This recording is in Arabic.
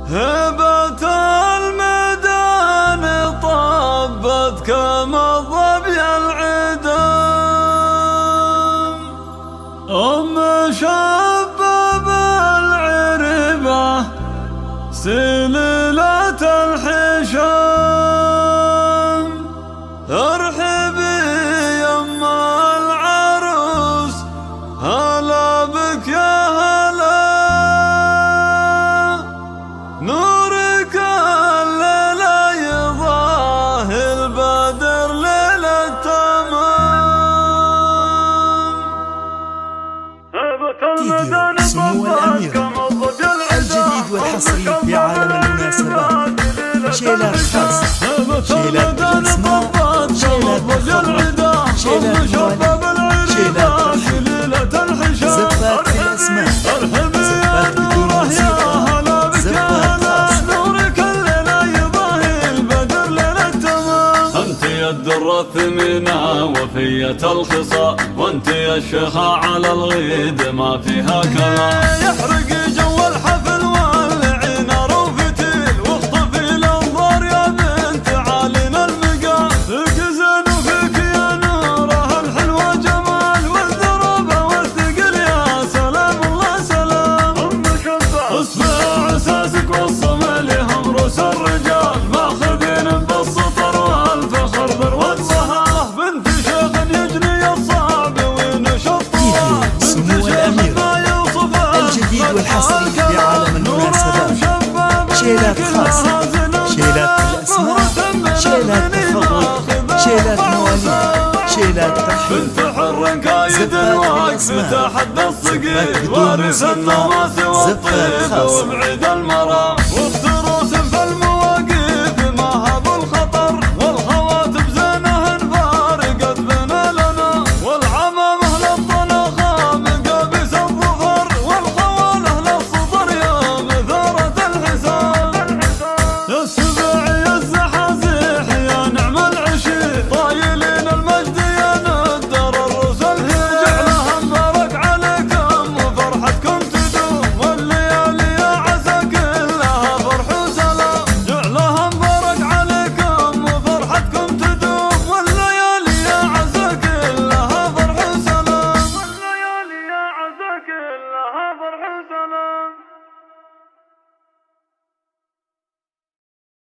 هبة الميدان طبت كما الظبي العدم، أم شباب العربة سليلة الحشام. ارحبي يما العروس، هلا بك يا هلا، نورك الليلة يضاهي البدر ليلة تمام. فيديو سمو الأمير الجديد والحصري في عالم المناسبات، شيلات خاصة، شيلات بالأسماء، شيلات بالخطوة، شيلات مواليد، شيلات زفات بالأسماء، زفات بدون موسيقى، زفات خاصة. أنت يا الدرة الثمينة وفية الخصال، وأنت يا الشيخة على الغيد ما فيها كلام. يحرق جو الحفل والعين روفتيل، واخطفي الأنظار يا بنت عالينا المقام. فيك زين وفيك يا نوره الحلوة جمال، والذرابة والثقل يا سلام الله سلام. أم شباب اصبع أساسك والصمل هم رؤوس الرجال، ماخذين بالسطر والفخر ذروة صهاه. بنت شيخ يجني الصعب ونشط فيديو سمو الأمير الجديد والحصري في عالم المناسبات، شيلات خاصة، شيلات بالأسماء، شيلات بالخطوة، شيلات مواليد، شيلات ترحيب، بنت حر كايد الوقف تحدى الصقيل، وارث النوماس والطيب وبعيد المرام.